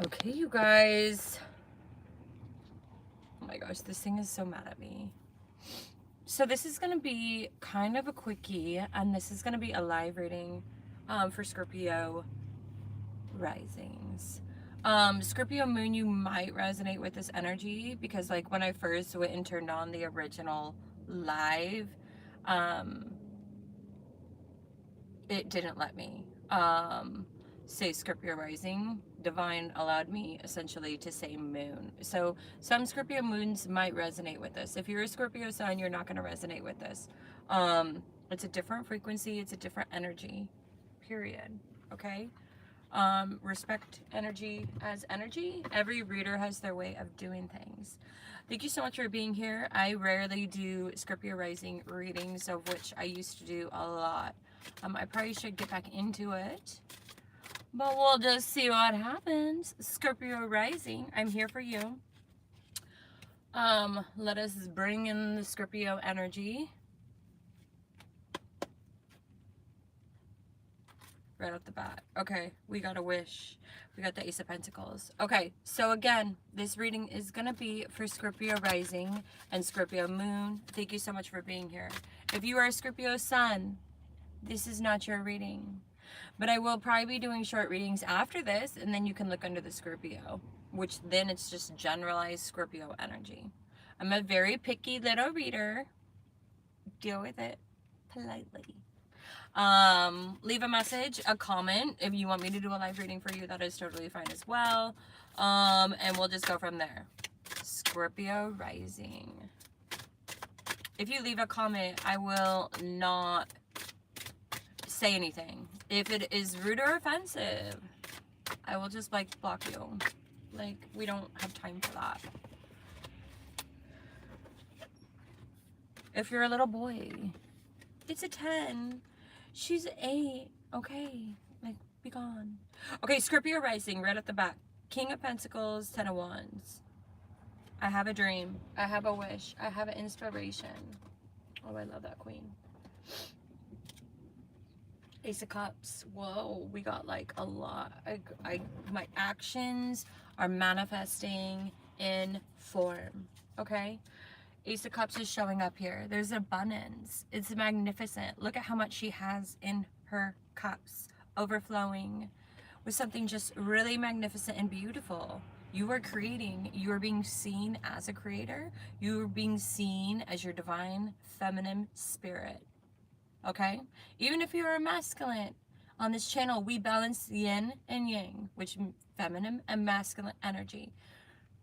Okay, you guys. Oh my gosh, this thing is so mad at me. So this is going to be kind of a quickie, and this is going to be a live reading for Scorpio risings. Scorpio moon, you might resonate with this energy because like when I first went and turned on the original live, um, it didn't let me say Scorpio rising. Divine allowed me essentially to say moon. So some Scorpio moons might resonate with this. If you're a Scorpio sign, you're not going to resonate with this. It's a different frequency, it's a different energy, period. Okay? Respect energy as energy. Every reader has their way of doing things. Thank you so much for being here. I rarely do Scorpio rising readings, of which I used to do a lot. I probably should get back into it, but we'll just see what happens. Scorpio rising, I'm here for you. Let us bring in the Scorpio energy. Right off the bat. Okay, we got a wish. We got the Ace of Pentacles. Okay, so again, this reading is going to be for Scorpio rising and Scorpio moon. Thank you so much for being here. If you are a Scorpio sun, this is not your reading. But I will probably be doing short readings after this, and then you can look under the Scorpio, which then it's just generalized Scorpio energy. I'm a very picky little reader. Deal with it politely. Leave a message, a comment. If you want me to do a live reading for you, that is totally fine as well. And we'll just go from there. Scorpio rising. If you leave a comment, I will not say anything. If it is rude or offensive, I will just like block you. Like, we don't have time for that. If you're a little boy, it's a 10. She's 8. Okay. Like, be gone. Okay, Scorpio rising, right at the back. King of Pentacles, 10 of Wands. I have a dream. I have a wish. I have an inspiration. Oh, I love that queen. Ace of Cups. Whoa, we got like a lot. My actions are manifesting in form. Okay? Ace of Cups is showing up here. There's abundance. It's magnificent. Look at how much she has in her cups, overflowing with something just really magnificent and beautiful. You are creating. You are being seen as a creator. You are being seen as your divine feminine spirit. Okay? Even if you're a masculine, on this channel, we balance yin and yang, which feminine and masculine energy.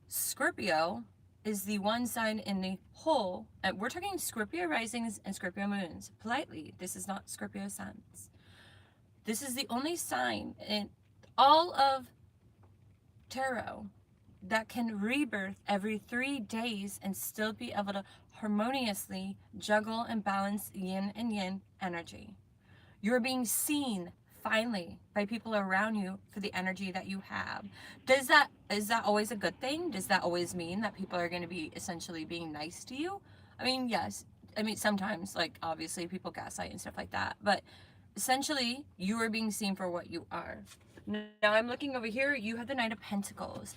Scorpio is the one sign in the whole, and we're talking Scorpio risings and Scorpio moons. Politely, this is not Scorpio suns. This is the only sign in all of tarot that can rebirth every 3 days and still be able to harmoniously juggle and balance yin and yang energy. You're being seen finally by people around you for the energy that you have. Is that always a good thing? Does that always mean that people are going to be essentially being nice to you? I mean, yes. I mean, sometimes, like, obviously people gaslight and stuff like that, but essentially you are being seen for what you are. Now I'm looking over here. You have the Knight of Pentacles.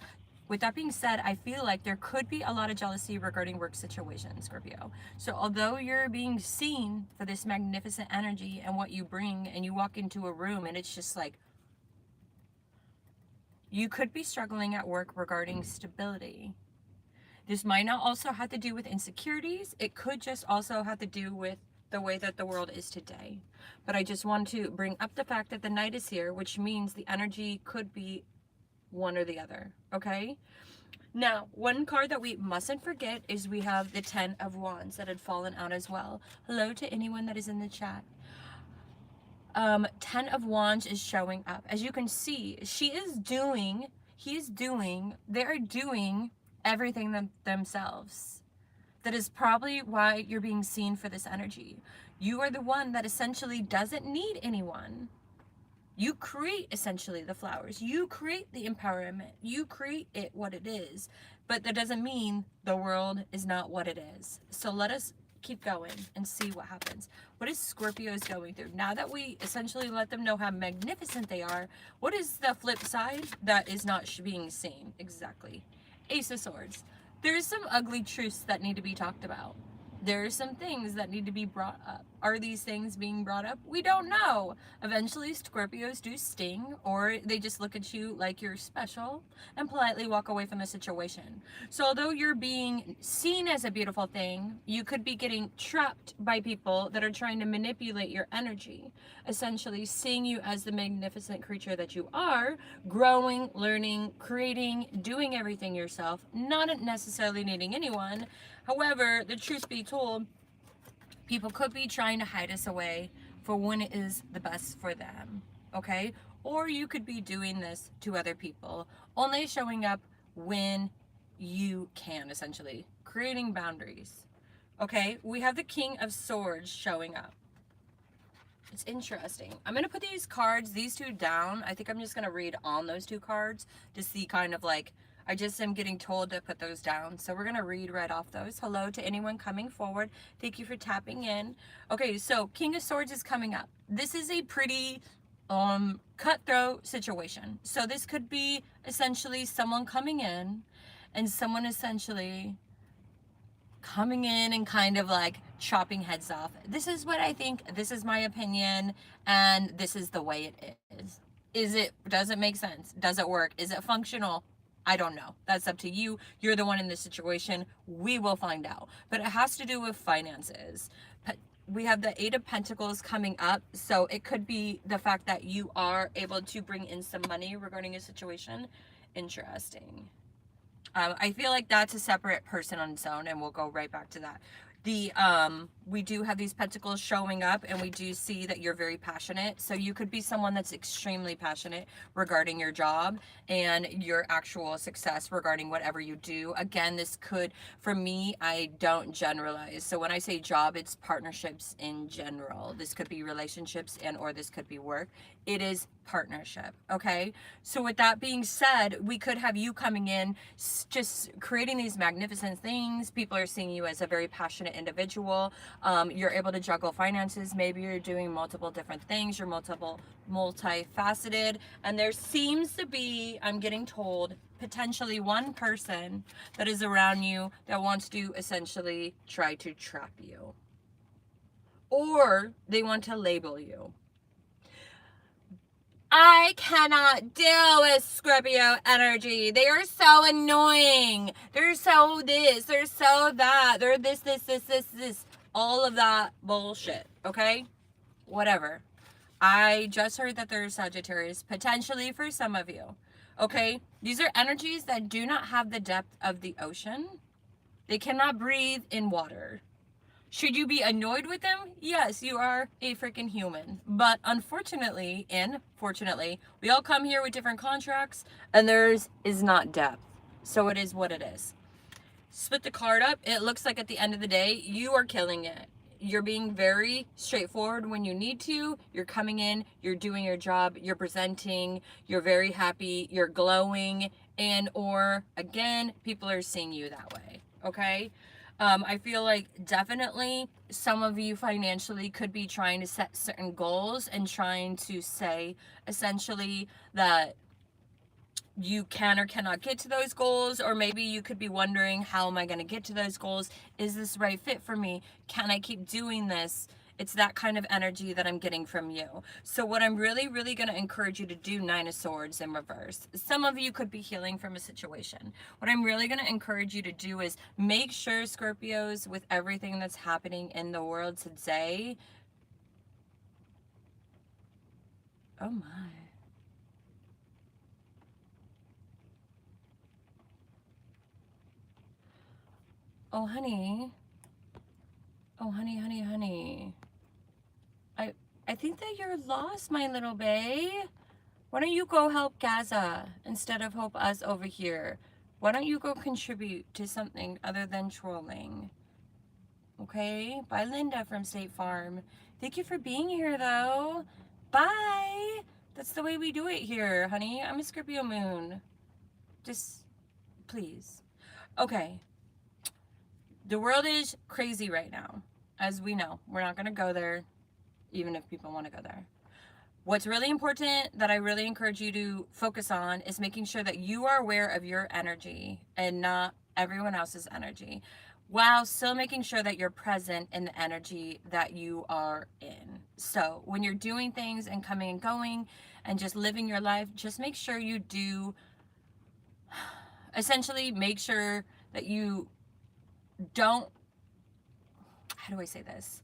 With that being said, I feel like there could be a lot of jealousy regarding work situations, Scorpio. So although you're being seen for this magnificent energy and what you bring, and you walk into a room and it's just like, you could be struggling at work regarding stability. This might not also have to do with insecurities. It could just also have to do with the way that the world is today. But I just want to bring up the fact that the Knight is here, which means the energy could be one or the other. Okay? Now, one card that we mustn't forget is we have the 10 of Wands that had fallen out as well. Hello to anyone that is in the chat. 10 of Wands is showing up. As you can see, they're doing everything themselves. That is probably why you're being seen for this energy. You are the one that essentially doesn't need anyone. You create essentially the flowers. You create the empowerment. You create it what it is. But that doesn't mean the world is not what it is. So let us keep going and see what happens. What is Scorpios going through? Now that we essentially let them know how magnificent they are, what is the flip side that is not being seen? Exactly. Ace of Swords. There's some ugly truths that need to be talked about. There are some things that need to be brought up. Are these things being brought up? We don't know. Eventually, Scorpios do sting, or they just look at you like you're special and politely walk away from the situation. So, although you're being seen as a beautiful thing, you could be getting trapped by people that are trying to manipulate your energy, essentially seeing you as the magnificent creature that you are, growing, learning, creating, doing everything yourself, not necessarily needing anyone. However, the truth be told, people could be trying to hide us away for when it is the best for them, okay? Or you could be doing this to other people, only showing up when you can, essentially, creating boundaries, okay? We have the King of Swords showing up. It's interesting. I'm going to put these cards, these two down. I think I'm just going to read on those two cards to see kind of like, I just am getting told to put those down. So we're going to read right off those. Hello to anyone coming forward. Thank you for tapping in. Okay, so King of Swords is coming up. This is a pretty cutthroat situation. So this could be essentially someone coming in and someone essentially coming in and kind of like chopping heads off. This is what I think, this is my opinion, and this is the way it is. Does it make sense? Does it work? Is it functional? I don't know. That's up to you. You're the one in this situation. We will find out. But it has to do with finances. We have the Eight of Pentacles coming up, so it could be the fact that you are able to bring in some money regarding a situation. Interesting. I feel like that's a separate person on its own, and we'll go right back to that. We do have these pentacles showing up, and we do see that you're very passionate. So you could be someone that's extremely passionate regarding your job and your actual success regarding whatever you do. Again, this could, for me, I don't generalize. So when I say job, it's partnerships in general. This could be relationships and or this could be work. It is partnership, okay? So with that being said, we could have you coming in just creating these magnificent things. People are seeing you as a very passionate individual. You're able to juggle finances. Maybe you're doing multiple different things. You're multifaceted, and there seems to be, I'm getting told, potentially one person that is around you that wants to essentially try to trap you, or they want to label you. I cannot deal with Scorpio energy. They are so annoying. They're so this. They're so that. They're this. All of that bullshit. Okay? Whatever. I just heard that there's Sagittarius, potentially for some of you. Okay? These are energies that do not have the depth of the ocean. They cannot breathe in water. Should you be annoyed with them? Yes, you are a freaking human. But unfortunately, and fortunately, we all come here with different contracts, and theirs is not depth. So it is what it is. Split the card up. It looks like at the end of the day, you are killing it. You're being very straightforward when you need to. You're coming in, you're doing your job, you're presenting, you're very happy, you're glowing, and or, again, people are seeing you that way, okay? I feel like definitely some of you financially could be trying to set certain goals and trying to say essentially that you can or cannot get to those goals, or maybe you could be wondering, how am I going to get to those goals? Is this the right fit for me? Can I keep doing this? It's that kind of energy that I'm getting from you. So what I'm really going to encourage you to do, Nine of Swords in reverse. Some of you could be healing from a situation. What I'm really going to encourage you to do is make sure, Scorpios, with everything that's happening in the world today. Oh my. Oh, honey. Oh, honey. I think that you're lost, my little bae. Why don't you go help Gaza instead of help us over here? Why don't you go contribute to something other than trolling? Okay? Bye, Linda from State Farm. Thank you for being here, though. Bye. That's the way we do it here, honey. I'm a Scorpio moon. Just, please. Okay. The world is crazy right now. as we know, we're not going to go there, even if people want to go there. What's really important that I really encourage you to focus on is making sure that you are aware of your energy and not everyone else's energy, while still making sure that you're present in the energy that you are in. So when you're doing things and coming and going and just living your life, just make sure you do, essentially make sure that you don't, how do I say this?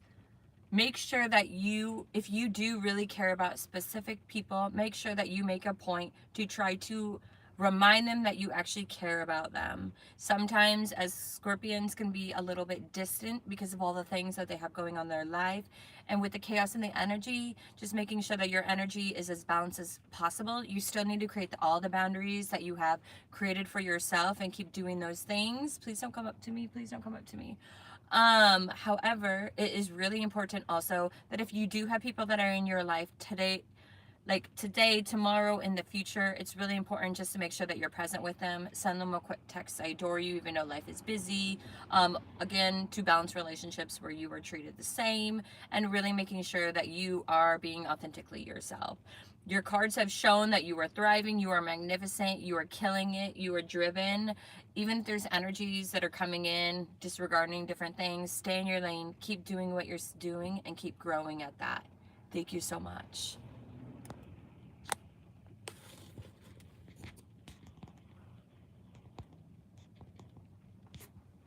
Make sure that you, if you do really care about specific people, make sure that you make a point to try to remind them that you actually care about them. Sometimes as Scorpions can be a little bit distant because of all the things that they have going on in their life. And with the chaos and the energy, just making sure that your energy is as balanced as possible. You still need to create all the boundaries that you have created for yourself and keep doing those things. Please don't come up to me. Please don't come up to me. However, it is really important also that if you do have people that are in your life today, like today, tomorrow, in the future, it's really important just to make sure that you're present with them. Send them a quick text, I adore you, even though life is busy. Again, to balance relationships where you are treated the same, and really making sure that you are being authentically yourself. Your cards have shown that you are thriving, you are magnificent, you are killing it, you are driven. Even if there's energies that are coming in, disregarding different things, stay in your lane, keep doing what you're doing, and keep growing at that. Thank you so much.